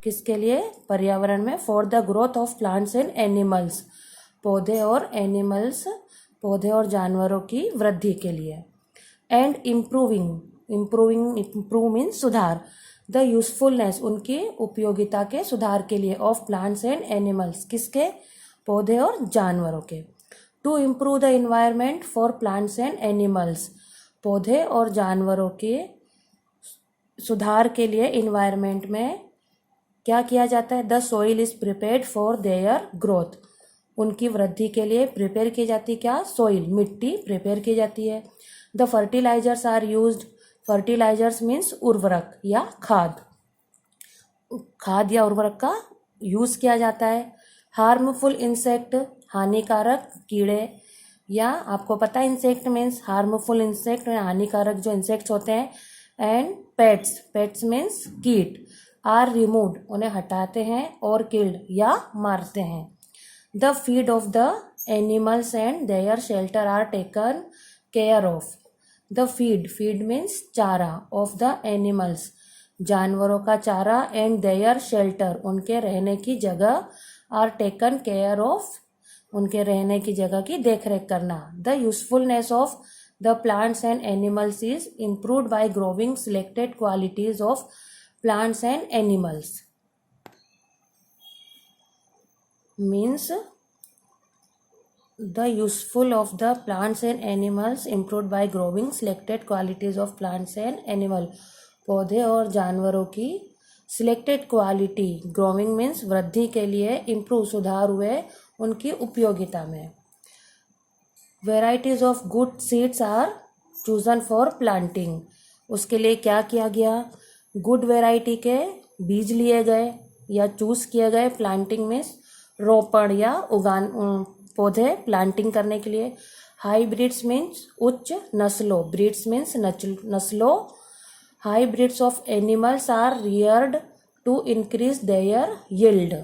किसके लिए? पर्यावरण में। For the growth of plants and animals, पौधे और एनिमल्स, पौधे और जानवरों की वृद्धि के लिए। एंड इम्प्रूव मीन्स सुधार। द यूजफुलनेस, उनकी उपयोगिता के सुधार के लिए। ऑफ प्लांट्स एंड एनिमल्स, किसके? पौधे और जानवरों के। To improve the environment for plants and animals, पौधे और जानवरों के सुधार के लिए इन्वायरमेंट में क्या किया जाता है? The soil is prepared for their growth, उनकी वृद्धि के लिए प्रिपेयर की जाती है क्या? सॉइल, मिट्टी प्रिपेयर की जाती है। The fertilizers are used, fertilizers means उर्वरक या खाद, खाद या उर्वरक का यूज किया जाता है। हार्मफुल इंसेक्ट, हानिकारक कीड़े, या आपको पता है इंसेक्ट मीन्स हार्मफुल इंसेक्ट, हानिकारक जो इंसेक्ट्स होते हैं। एंड पेट्स, पेट्स मीन्स कीट। आर रिमूव्ड, उन्हें हटाते हैं। और किल्ड, या मारते हैं। The feed of the animals and their shelter are taken care of. The feed means चारा, ऑफ द एनिमल्स, जानवरों का चारा। एंड देयर शेल्टर, उनके रहने की जगह। आर टेकन केयर ऑफ, उनके रहने की जगह की देखरेख करना। The usefulness of the plants and animals is improved by growing selected qualities of plants and animals, means the useful of the plants and animals improved by growing selected qualities of plants and animal, पौधे और जानवरों की selected quality, growing means वृद्धि के लिए, improve सुधार हुए उनकी उपयोगिता में। Varieties of good seeds are chosen for planting, उसके लिए क्या किया गया? गुड वेराइटी के बीज लिए गए या चूज किए गए। प्लांटिंग में रोपण या पौधे प्लांटिंग करने के लिए। हाईब्रिड्स मीन्स उच्च नस्लों, ब्रीड्स मीन्स नस्लों। Hybrids of animals are reared to increase their yield,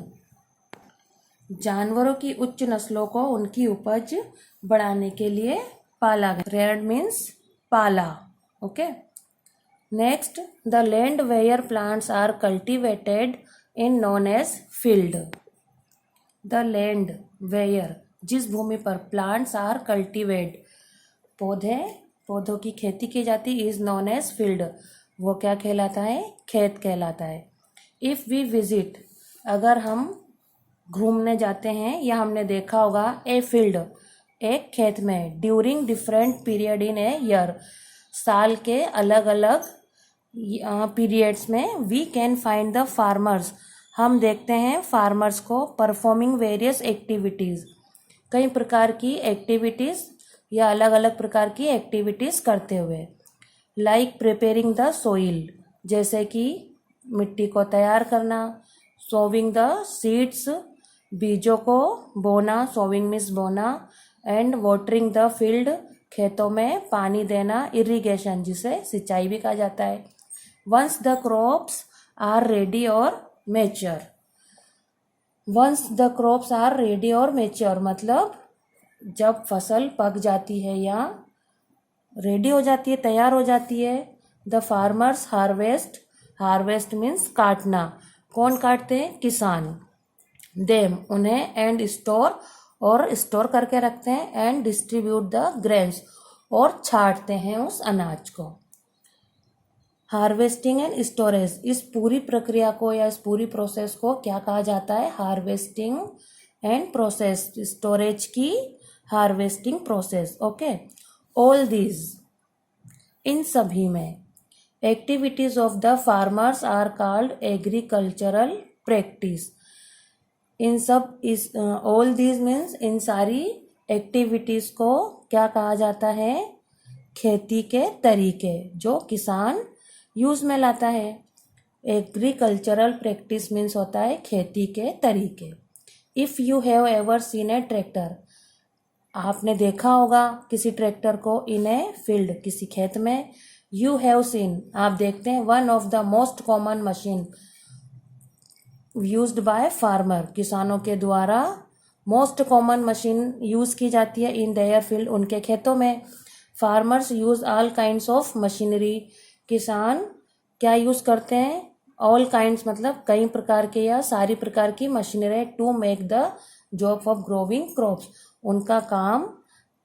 जानवरों की उच्च नस्लों को उनकी उपज बढ़ाने के लिए पाला गया। रियर्ड मीन्स पाला। Okay. Next, the land where plants are cultivated in known as field. The land where, जिस भूमि पर प्लांट्स आर कल्टिवेट, पौधों की खेती की जाती, इज नोन एज फील्ड, वो क्या कहलाता है? खेत कहलाता है। इफ़ वी विजिट, अगर हम घूमने जाते हैं या हमने देखा होगा, ए फील्ड, एक खेत में। During different period in a year, साल के अलग अलग पीरियड्स में। We can find the farmers, हम देखते हैं फार्मर्स को। परफॉर्मिंग वेरियस एक्टिविटीज़, कई प्रकार की एक्टिविटीज़ या अलग अलग प्रकार की एक्टिविटीज़ करते हुए। लाइक प्रिपेयरिंग द सोइल, जैसे कि मिट्टी को तैयार करना। सोविंग द सीड्स, बीजों को बोना, सोविंग मीन्स बोना। एंड वाटरिंग द फील्ड, खेतों में पानी देना। इरिगेशन, जिसे सिंचाई भी कहा जाता है। Once the crops are ready और mature, once the crops are ready और मैच्योर मतलब जब फसल पक जाती है या रेडी हो जाती है, तैयार हो जाती है। The farmers harvest, harvest means काटना। कौन काटते हैं? किसान। देम, उन्हें। एंड स्टोर, और स्टोर करके रखते हैं। एंड डिस्ट्रीब्यूट द ग्रेन्स, और छांटते हैं उस अनाज को। हार्वेस्टिंग एंड स्टोरेज, इस पूरी प्रक्रिया को या इस पूरी प्रोसेस को क्या कहा जाता है? हार्वेस्टिंग एंड प्रोसेस, स्टोरेज की harvesting process. Okay. All these, इन सभी में। Activities of the farmers are called agricultural practice, इन सब, इस ऑल दीज मीन्स इन सारी एक्टिविटीज को क्या कहा जाता है? खेती के तरीके, जो किसान यूज में लाता है। एग्रीकल्चरल प्रैक्टिस मीन्स होता है खेती के तरीके। If you have ever seen A tractor, आपने देखा होगा किसी ट्रैक्टर को। इन ए फील्ड, किसी खेत में। यू हैव सीन, आप देखते हैं। One of the most common machine used by farmer, किसानों के द्वारा मोस्ट कॉमन मशीन यूज की जाती है इन देयर फील्ड, उनके खेतों में। Farmers use all kinds of machinery, किसान क्या यूज करते हैं? ऑल काइंड्स मतलब कई प्रकार के या सारी प्रकार की machinery to make the job of growing crops, उनका काम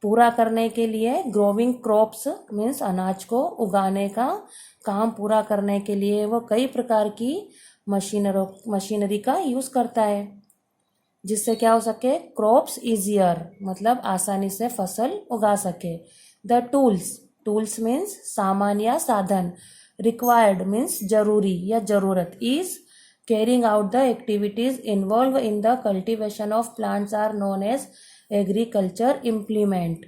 पूरा करने के लिए, ग्रोविंग क्रॉप्स मीन्स अनाज को उगाने का काम पूरा करने के लिए वो कई प्रकार की मशीनरी का यूज़ करता है, जिससे क्या हो सके, क्रॉप्स इजियर मतलब आसानी से फसल उगा सके। द टूल्स मीन्स सामान या साधन, रिक्वायर्ड मीन्स जरूरी या जरूरत, is carrying out the activities involve in the cultivation of plants are known as agriculture implement.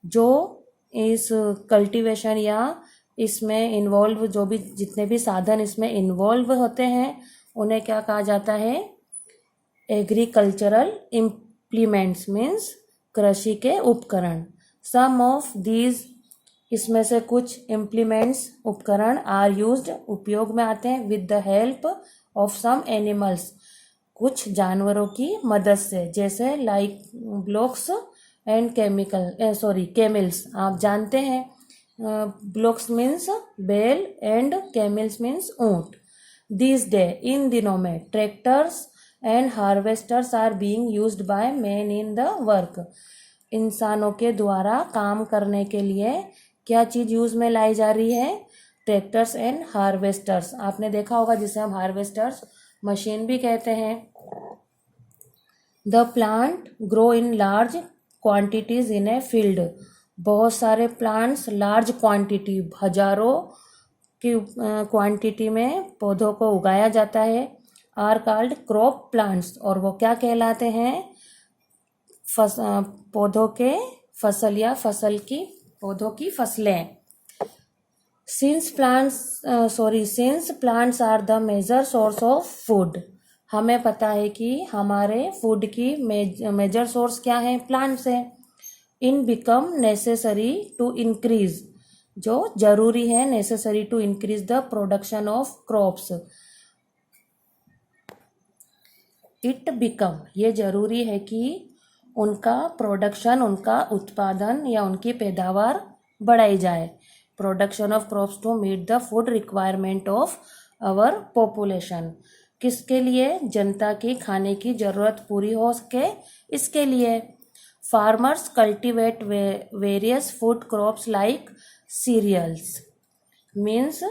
जो इस कल्टिवेशन या इसमें इन्वॉल्व जो भी जितने भी साधन इसमें इन्वॉल्व होते हैं उन्हें क्या कहा जाता है, एग्रीकल्चरल इम्प्लीमेंट्स मीन्स कृषि के उपकरण। सम ऑफ दीज इसमें से कुछ इम्प्लीमेंट्स उपकरण आर यूज्ड उपयोग में आते हैं with the help of some animals कुछ जानवरों की मदद से, जैसे लाइक ब्लॉक्स एंड कैमल्स। आप जानते हैं ब्लॉक्स मीन्स बैल एंड कैमल्स मीन्स ऊंट। दिस डे इन दिनों में tractors and harvesters are being used by man in the work. इंसानों के द्वारा काम करने के लिए क्या चीज़ यूज में लाई जा रही है, ट्रैक्टर्स एंड हार्वेस्टर्स। आपने देखा होगा जिसे हम हार्वेस्टर्स मशीन भी कहते हैं। The plant grow in large quantities in a field, बहुत सारे प्लांट्स लार्ज क्वांटिटी हजारों की क्वांटिटी में पौधों को उगाया जाता है। आर कॉल्ड क्रॉप प्लांट्स, और वो क्या कहलाते हैं, पौधों के फसल या पौधों की फसलें। Since plants are the major source of food, हमें पता है कि हमारे फूड की मेजर सोर्स क्या है, प्लांट्स है। In become necessary to increase, जो जरूरी है, necessary to increase the production of crops. It become ये जरूरी है कि उनका प्रोडक्शन, उनका उत्पादन या उनकी पैदावार बढ़ाई जाए। Production of crops to meet the food requirement of our population, किसके लिए, जनता की खाने की जरूरत पूरी हो सके, इसके लिए। Farmers cultivate various food crops like cereals, means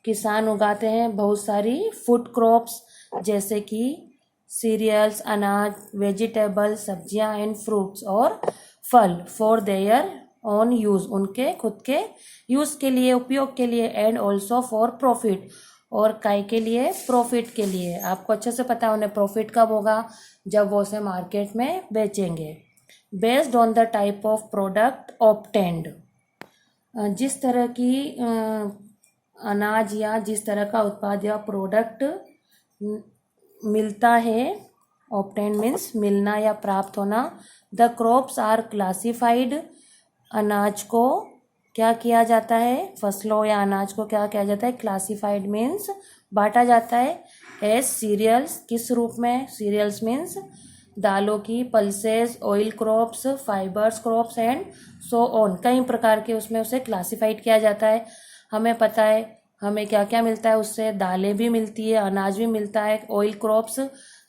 किसान उगाते हैं बहुत सारी फूड क्रॉप्स जैसे कि सीरियल्स, अनाज, वेजिटेबल, सब्जियां एंड फ्रूट्स और फल, फॉर देयर ऑन यूज, उनके खुद के यूज के लिए, उपयोग के लिए। एंड ऑल्सो फॉर प्रॉफिट, और काय के लिए, प्रॉफिट के लिए। आपको अच्छे से पता है उन्हें प्रॉफिट कब होगा, जब वो उसे मार्केट में बेचेंगे। Based on the type of product obtained, जिस तरह की अनाज या जिस तरह का उत्पाद या प्रोडक्ट मिलता है, ऑब्टेन्ड मीन्स मिलना या प्राप्त होना। द क्रॉप्स आर क्लासिफाइड, अनाज को क्या किया जाता है, फसलों या अनाज को क्या किया जाता है, क्लासिफाइड मीन्स बांटा जाता है। एज सीरियल्स, किस रूप में, सीरियल्स मीन्स दालों की, pulses, oil crops, fibres crops and so on, कई प्रकार के उसमें उसे क्लासिफाइड किया जाता है। हमें पता है हमें क्या क्या मिलता है उससे, दालें भी मिलती है, अनाज भी मिलता है। ऑयल क्रॉप्स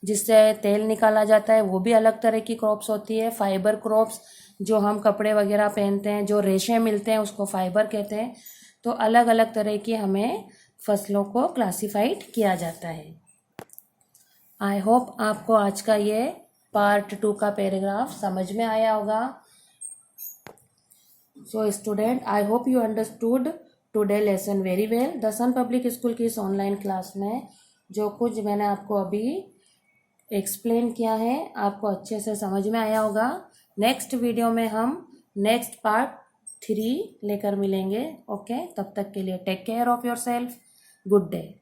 जिससे तेल निकाला जाता है वो भी अलग तरह की क्रॉप्स होती है। फाइबर क्रॉप्स जो हम कपड़े वगैरह पहनते हैं, जो रेशे मिलते हैं उसको फाइबर कहते हैं। तो अलग अलग तरह की हमें फसलों को क्लासिफाइड किया जाता है। आई होप आपको आज का ये पार्ट 2 का पैराग्राफ समझ में आया होगा। So student, I hope you understood today lesson very well. दसन पब्लिक स्कूल की इस ऑनलाइन क्लास में जो कुछ मैंने आपको अभी एक्सप्लेन किया है आपको अच्छे से समझ में आया होगा। नेक्स्ट वीडियो में हम नेक्स्ट पार्ट 3 लेकर मिलेंगे। ओके, तब तक के लिए take care of yourself. Good day.